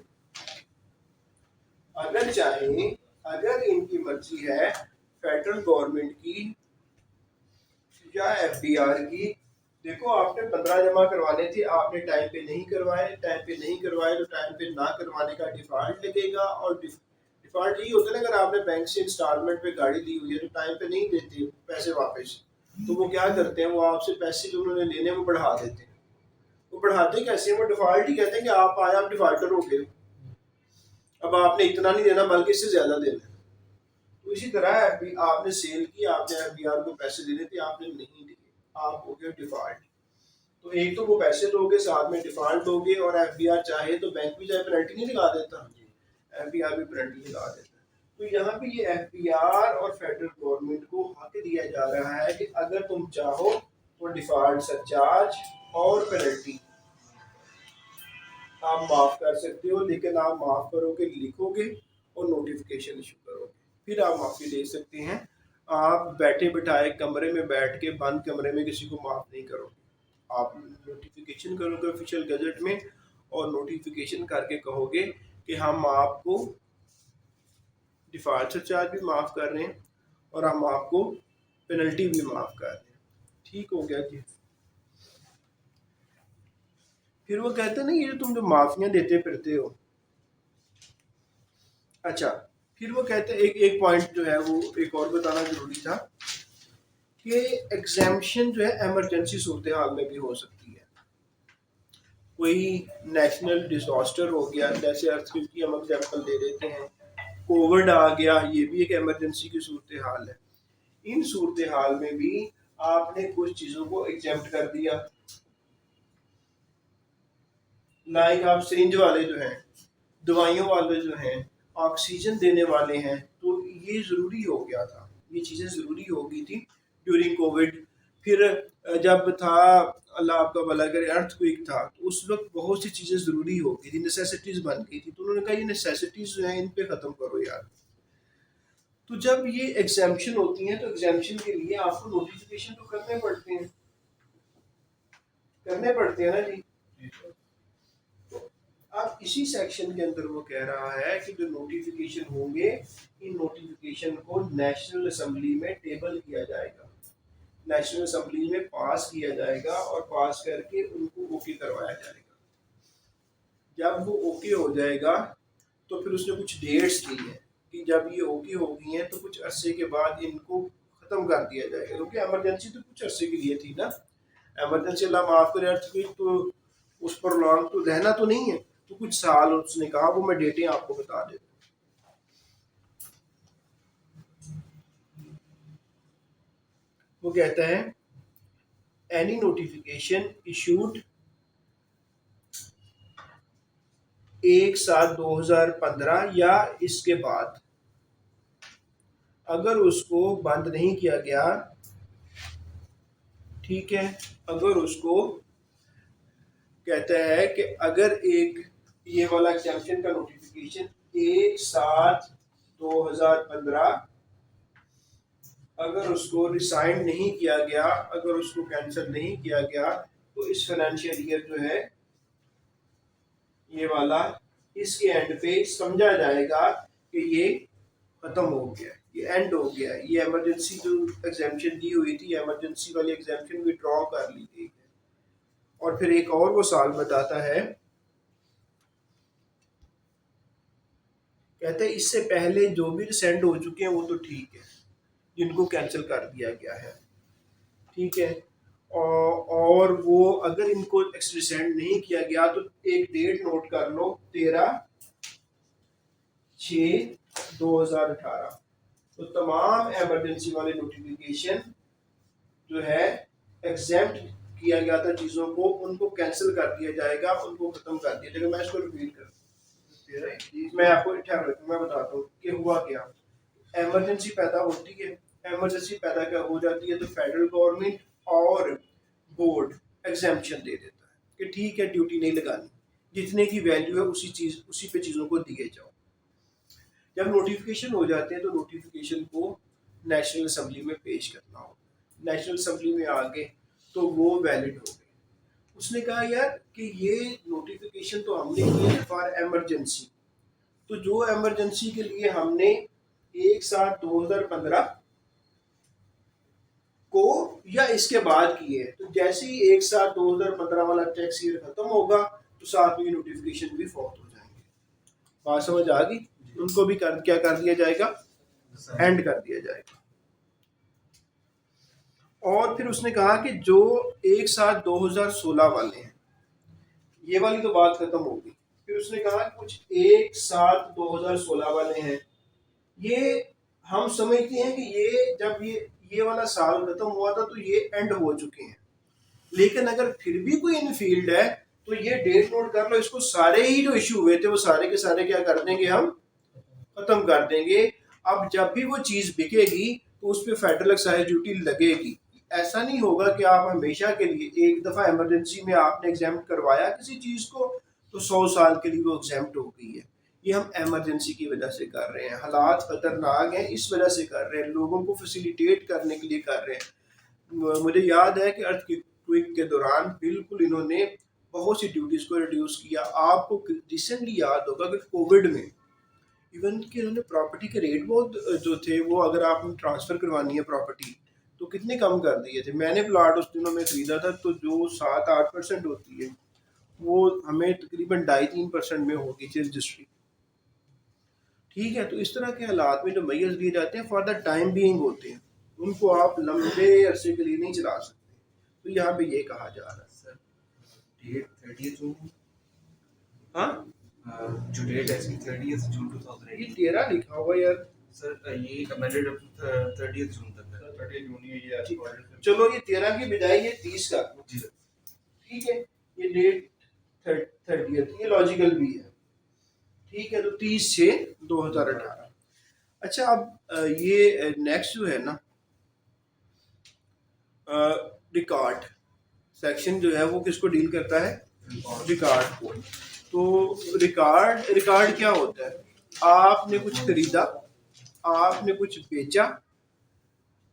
अगर इनकी मर्जी है, फेडरल गवर्नमेंट की या एफबीआर की, देखो आपने 15 जमा करवाने थे, आपने टाइम पे नहीं करवाए तो टाइम पे ना करवाने का डिफॉल्ट लगेगा। और डिफॉल्ट यही होता है ना, अगर आपने बैंक से इंस्टॉलमेंट पे गाड़ी ली हुई है तो टाइम पे नहीं देते पैसे वापस, तो वो क्या करते हैं, वो आपसे पैसे जो उन्होंने लेने वो बढ़ा देते हैं। वो बढ़ाते कैसे हैं, वो डिफॉल्ट ही कहते हैं कि आप आए, आप डिफॉल्टर हो गए, अब आपने इतना नहीं देना बल्कि इससे ज्यादा देना है। तो इसी तरह आपने सेल की, आपने एफबीआर को पैसे देने थे, आपने नहीं दिए, आप हो गए डिफॉल्ट। तो एक तो वो पैसे दोगे, साथ में डिफॉल्ट दोगे, और एफबीआर चाहे तो बैंक भी चाहे पेनल्टी नहीं लगा देता, एफबीआर भी पेनल्टी लगा देता। तो यहाँ पे ये एफबीआर और फेडरल गवर्नमेंट को हक दिया जा रहा है कि अगर तुम चाहो तो डिफॉल्ट सरचार्ज और पेनल्टी आप माफ कर सकते हो, लेकिन आप माफ करोगे, लिखोगे और नोटिफिकेशन इशू करोगे, फिर आप माफी दे सकते हैं। आप बैठे बिठाए कमरे में बैठ के बंद कमरे में किसी को माफ नहीं करोगे, आप नोटिफिकेशन करोगे ऑफिशियल गजट में, और नोटिफिकेशन करके कहोगे कि हम आपको डिफॉल्ट चार्ज भी माफ कर रहे हैं और हम आपको पेनल्टी भी माफ कर रहे हैं। ठीक हो गया जी। फिर वो कहते हैं ना, ये तुम जो माफियां देते फिरते हो। अच्छा, फिर वो कहते हैं एक पॉइंट जो है वो एक और बताना जरूरी था कि एग्जामिशन जो है इमरजेंसी सूरत हाल में भी हो सकती है। कोई नेशनल डिजास्टर हो गया, जैसे अर्थक्वेक की हम एग्जाम्पल दे देते हैं, कोविड आ गया, ये भी एक इमरजेंसी की सूरत हाल है। इन सूरत हाल में भी आपने कुछ चीज़ों को एग्जेम्प्ट कर दिया, लाइक आप सिरिंज वाले जो हैं, दवाइयों वाले जो हैं, ऑक्सीजन देने वाले हैं, तो ये ज़रूरी हो गया था, ये चीज़ें ज़रूरी हो गई थी ड्यूरिंग कोविड। फिर जब था, अल्लाह आपका भला करे, अर्थक्वेक था, तो उस वक्त बहुत सी चीज़ें ज़रूरी हो गई थी, नेसेसिटीज़ बन गई थी, तो उन्होंने कहा ये नेसेसिटीज़ जो हैं इन पे ख़त्म करो यार। तो जब ये एग्जाम्पशन होती हैं तो एग्जाम्पशन के लिए आपको नोटिफिकेशन तो करने पड़ते हैं ना जी। अब इसी सेक्शन के अंदर वो कह रहा है कि जो नोटिफिकेशन होंगे, इन नोटिफिकेशन को नेशनल असेंबली में टेबल किया जाएगा, नेशनल असेंबली में पास किया जाएगा और पास करके उनको ओके करवाया जाएगा। जब वो ओके हो जाएगा तो फिर उसने कुछ डेट्स दी है कि जब ये ओके हो गई हैं तो कुछ अरसे के बाद इनको ख़त्म कर दिया जाएगा, क्योंकि इमरजेंसी तो कुछ अरसे के लिए थी ना। इमरजेंसी अल्लाह माफ़ करे, अर्थक्वेक तो उस पर लॉन्ग तो रहना तो नहीं है, तो कुछ साल उसने कहा, वो मैं डेटें आपको बता देता हूँ। वो कहता है एनी नोटिफिकेशन इशूड 1/7/2015 या इसके बाद, अगर उसको बंद नहीं किया गया, ठीक है, अगर उसको कहता है कि अगर एक ये वाला एग्जाम्पशन का नोटिफिकेशन 1/7/2015 अगर उसको रिसाइन नहीं किया गया, अगर उसको कैंसिल नहीं किया गया, तो इस फाइनेंशियल ईयर जो है ये वाला, इसके एंड पे समझा जाएगा कि ये खत्म हो गया, ये एंड हो गया, ये इमरजेंसी जो एग्जाम्पशन दी हुई थी, इमरजेंसी वाली एग्जाम्पशन विड्रॉ कर ली गई है। और फिर एक और वो साल बताता है, कहते हैं इससे पहले जो भी रिसेंड हो चुके हैं वो तो ठीक है, जिनको कैंसिल कर दिया गया है, ठीक है, और वो अगर इनको रिसेंड नहीं किया गया तो एक डेट नोट कर लो, 13/6/2018। तो तमाम इमरजेंसी वाले नोटिफिकेशन जो है एग्जेम्प्ट किया गया था चीज़ों को, उनको कैंसिल कर दिया जाएगा, उनको ख़त्म कर दिया जाएगा। मैं इसको रिपीट कर मैं आपको मैं बताता हूँ कि हुआ क्या। एमरजेंसी पैदा होती है, एमरजेंसी पैदा क्या हो जाती है तो फेडरल गवर्नमेंट और बोर्ड एग्जाम्पशन दे देता है कि ठीक है ड्यूटी नहीं लगानी, जितने की वैल्यू है उसी पे चीज़ों को दिए जाओ। जब नोटिफिकेशन हो जाते हैं तो नोटिफिकेशन को नेशनल असम्बली में पेश करना हो, नेशनल असम्बली में आगे तो वो वैलिड हो गए। उसने कहा यार कि ये नोटिफिकेशन तो हमने किए फॉर एमरजेंसी, तो जो एमरजेंसी के लिए हमने 1/7/2015 को या इसके बाद किए, तो जैसे ही 1/7/2015 वाला टैक्स ईयर खत्म होगा तो साथ में नोटिफिकेशन भी फौत हो जाएंगे। बात समझ आ गई? उनको भी क्या कर दिया जाएगा, एंड कर दिया जाएगा। और फिर उसने कहा कि जो 1/7/2016 वाले हैं, ये वाली तो बात खत्म हो गई। फिर उसने कहा कुछ 1/7/2016 वाले हैं, ये हम समझते हैं कि ये जब ये वाला साल खत्म हुआ था तो ये एंड हो चुके हैं, लेकिन अगर फिर भी कोई इन फील्ड है तो ये डेट नोट कर लो, इसको सारे ही जो इशू हुए थे वो सारे के सारे क्या कर देंगे, हम खत्म कर देंगे। अब जब भी वो चीज बिकेगी तो उस पर फेडरल एक्साइज ड्यूटी लगेगी। ऐसा नहीं होगा कि आप हमेशा के लिए, एक दफा इमरजेंसी में आपने एग्जाम्प्ट करवाया किसी चीज को तो 100 साल के लिए वो एग्जाम्प्ट हो गई है। ये हम इमरजेंसी की वजह से कर रहे हैं, हालात खतरनाक हैं इस वजह से कर रहे हैं, लोगों को फैसिलिटेट करने के लिए कर रहे हैं। मुझे याद है कि अर्थक्वेक के दौरान बिल्कुल इन्होंने बहुत सी ड्यूटीज को रिड्यूस किया। आपको रिसेंटली याद होगा कि कोविड में इवन कि उन्होंने प्रॉपर्टी के रेट बहुत जो थे वो, अगर आपने ट्रांसफ़र करवानी है प्रॉपर्टी तो कितने कम कर दिए थे। मैंने प्लाट उस दिनों में ख़रीदा था तो जो 7-8% होती है वो हमें तकरीबन 2.5-3% में होगी थी रजिस्ट्री। ठीक है, तो इस तरह के हालात में जो मैयर्स दिए जाते हैं फॉर द टाइम बीइंग होते हैं, उनको आप लंबे अरसे के लिए नहीं चला सकते। तो यहाँ पे ये कहा जा रहा है सर डेट 30 जून, हाँ जो डेट है इसकी 30 जून 2008। ये 13 लिखा हुआ यार सर ये अमेंडेड अप टू 30 जून तक है। 30 जून ये चलो ये 13 की बजाय ये 30 का जी सर। ठीक है, ये डेट 30th ये लॉजिकल भी है। ठीक है, तो 30/6/2018। अच्छा अब ये नेक्स्ट जो है ना रिकॉर्ड सेक्शन जो है वो किसको डील करता है, रिकॉर्ड को। तो रिकॉर्ड क्या होता है, आपने कुछ खरीदा, आपने कुछ बेचा,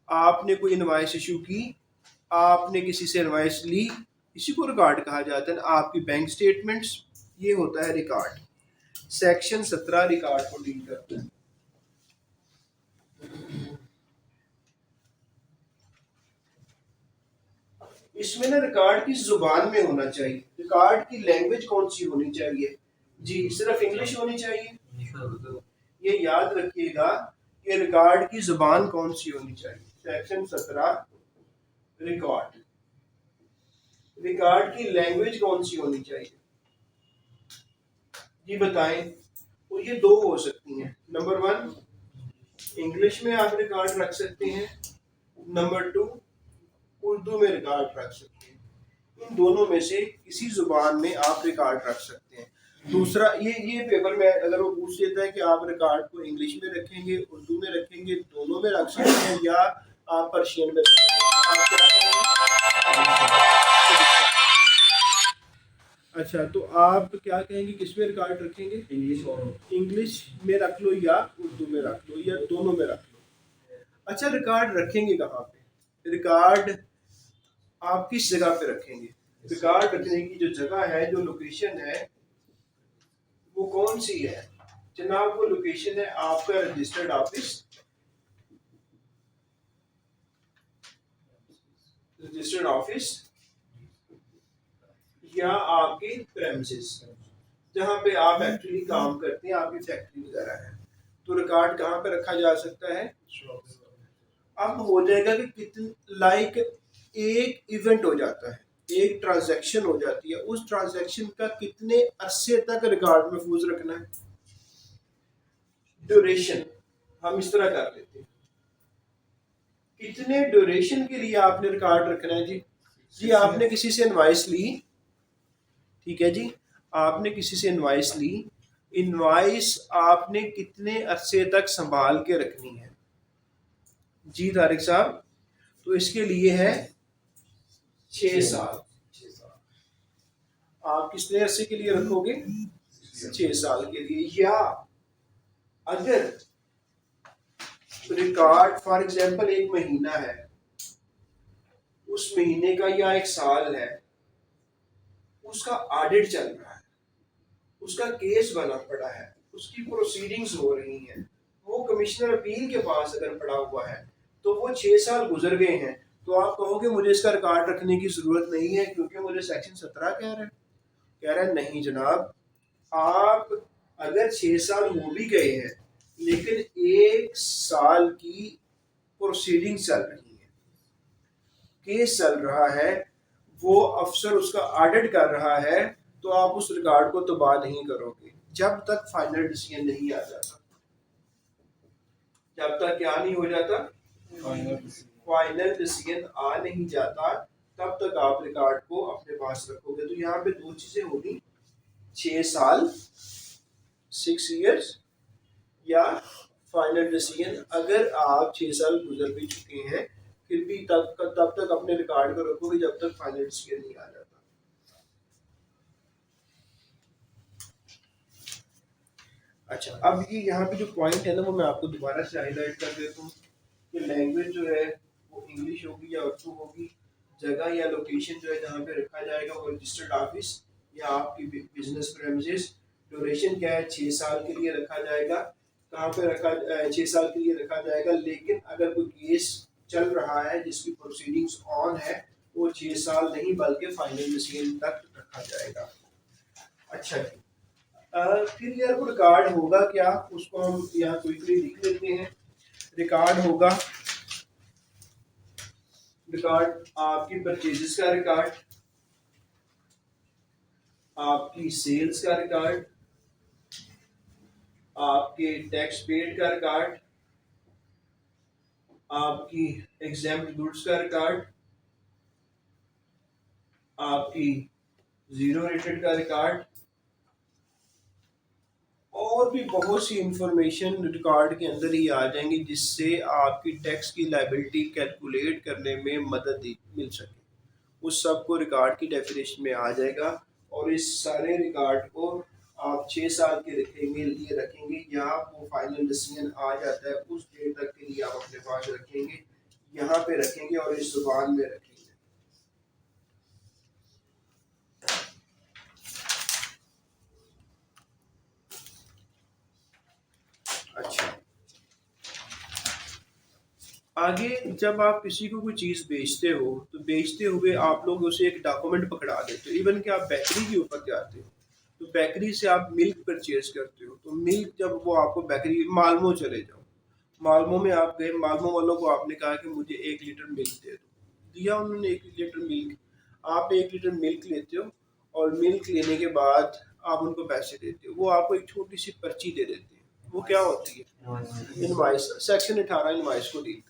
आपने कोई इनवाइस इशू की, आपने किसी से इनवाइस ली, इसी को रिकॉर्ड कहा जाता है। आपकी बैंक स्टेटमेंट्स, ये होता है रिकॉर्ड। सेक्शन 17 रिकॉर्ड को डील करता है। इसमें ना रिकॉर्ड की जुबान में होना चाहिए। रिकॉर्ड की लैंग्वेज कौन सी होनी चाहिए जी, सिर्फ इंग्लिश होनी चाहिए। ये याद रखिएगा कि रिकॉर्ड की जुबान कौन सी होनी चाहिए। सेक्शन 17 रिकॉर्ड, रिकॉर्ड की लैंग्वेज कौन सी होनी चाहिए जी बताएं। तो ये दो हो सकती हैं। नंबर 1 इंग्लिश में आप रिकॉर्ड रख सकते हैं, नंबर 2 उर्दू में रिकॉर्ड रख सकते हैं। इन दोनों में से किसी जुबान में आप रिकॉर्ड रख सकते हैं। दूसरा ये पेपर में अगर वो पूछ लेता है कि आप रिकॉर्ड को इंग्लिश में रखेंगे, उर्दू में रखेंगे, दोनों में रख सकते हैं, या आप पर्शियन में रखेंगे, आप क्या करेंगे? अच्छा, तो आप क्या कहेंगे, किस में रिकॉर्ड रखेंगे? इंग्लिश में रख लो या उर्दू में रख लो या दोनों में रख लो। अच्छा, रिकॉर्ड रखेंगे कहाँ पे? रिकॉर्ड आप किस जगह पे रखेंगे? रिकॉर्ड रखने की जो जगह है, जो लोकेशन है, वो कौन सी है जनाब? वो लोकेशन है आपका रजिस्टर्ड ऑफिस, रजिस्टर्ड ऑफिस या आपके प्रेमिसेस, जहाँ पे आप एक्चुअली काम करते हैं, आपकी फैक्ट्री वगैरह है। तो रिकॉर्ड कहाँ पे रखा जा सकता है? अब हो जाएगा कि कितने लाइक एक इवेंट हो जाता है, एक ट्रांजैक्शन हो जाती है, उस ट्रांजैक्शन का कितने अरसे तक रिकॉर्ड महफूज रखना है, ड्यूरेशन हम इस तरह कर लेते हैं। कितने ड्यूरेशन के लिए आपने रिकॉर्ड रखना है जी? जी आपने किसी से इनवाइस ली, ठीक है जी, आपने किसी से इनवाइस ली, इनवाइस आपने कितने अरसे तक संभाल के रखनी है? जी तारिक साहब, तो इसके लिए है 6 साल। आप कितने अरसे के लिए रखोगे? 6 साल के लिए। या अगर रिकॉर्ड फॉर एग्जांपल 1 महीना है, उस महीने का या 1 साल है, उसका ऑडिट चल रहा है, उसका केस बना पड़ा है, उसकी प्रोसीडिंग्स हो रही हैं, वो कमिश्नर अपील के पास अगर पड़ा हुआ है, तो वो 6 साल गुजर गए हैं, तो आप कहोगे मुझे इसका रिकॉर्ड रखने की जरूरत नहीं है क्योंकि मुझे सेक्शन 17 कह रहा है नहीं जनाब, आप अगर 6 साल हो भी गए हैं लेकिन 1 साल की प्रोसीडिंग चल रही है, केस चल रहा है, वो अफसर उसका ऑडिट कर रहा है, तो आप उस रिकॉर्ड को तबाह नहीं करोगे जब तक फाइनल डिसीजन नहीं आ जाता। जब तक क्या नहीं हो जाता? फाइनल डिसीजन आ नहीं जाता, तब तक आप रिकॉर्ड को अपने पास रखोगे। तो यहाँ पे 2 चीजें होगी, 6 साल 6 इयर्स या फाइनल डिसीजन। अगर आप 6 साल गुजर भी चुके हैं फिर भी तब तक अपने रिकॉर्ड को रखोगे जब तक फाइनल डिसीजन नहीं आ जाता। अच्छा, अब ये यहाँ पे जो पॉइंट है ना, वो मैं आपको दोबारा से हाईलाइट कर देता हूँ कि लैंग्वेज जो है वो इंग्लिश होगी या उर्दू होगी, जगह या लोकेशन जो है जहाँ पे रखा जाएगा वो रजिस्टर्ड ऑफिस या आपकी बिजनेस प्रेमिसेस। ड्यूरेशन क्या है? 6 साल के लिए रखा जाएगा। कहाँ पे रखा 6 साल के लिए रखा जाएगा, लेकिन अगर कोई केस चल रहा है जिसकी प्रोसीडिंग्स ऑन है, वो 6 साल नहीं बल्कि फाइनल डिसीजन तक रखा जाएगा। अच्छा जी, फिर यार वो रिकॉर्ड होगा क्या, उसको हम यहाँ क्विकली लिख लेते हैं। रिकॉर्ड होगा, रिकॉर्ड आपकी परचेजेस का रिकॉर्ड, आपकी सेल्स का रिकॉर्ड, आपके टैक्स पेड का रिकॉर्ड, आपकी एग्जेम्प्ट गुड्स का रिकॉर्ड, आपकी जीरो रेटेड का रिकॉर्ड, और भी बहुत सी इंफॉर्मेशन रिकॉर्ड के अंदर ही आ जाएंगी जिससे आपकी टैक्स की लायबिलिटी कैलकुलेट करने में मदद मिल सके। उस सब को रिकॉर्ड की डेफिनेशन में आ जाएगा, और इस सारे रिकॉर्ड को आप 6 साल के रखेंगे या वो फाइनल डिसीजन आ जाता है उस डेट तक के लिए आप अपने पास रखेंगे, यहाँ पे रखेंगे और इस जुबान में रखेंगे। अच्छा, आगे जब आप किसी को कोई चीज़ बेचते हो तो बेचते हुए आप लोग उसे एक डॉक्यूमेंट पकड़ा देते हो। इवन कि आप बेकरी के ऊपर जाते हो तो बेकरी से आप मिल्क परचेज करते हो, तो मिल्क जब वो आपको बेकरी मालमो चले जाओ, मालमो में आप गए, मालमो वालों को आपने कहा कि मुझे 1 लीटर मिल्क दे दो, दिया उन्होंने 1 लीटर मिल्क। आप 1 लीटर मिल्क लेते हो और मिल्क लेने के बाद आप उनको पैसे देते हो, वो आपको एक छोटी सी पर्ची दे देते हैं। वो क्या होती है? इनवाइस। सेक्शन 18 इनवाइस को डील कर।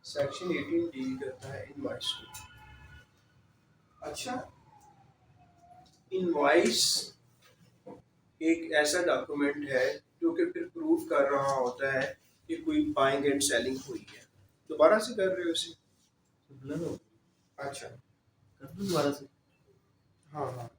सेक्शन 18 डील करता है इनवॉइस को। अच्छा, इनवॉइस एक ऐसा डॉक्यूमेंट है जो कि फिर प्रूफ कर रहा होता है कि कोई बाइंग एंड सेलिंग हुई है। दोबारा से कर रहे हो इसे? अच्छा, कर दूं दोबारा से? हाँ हाँ,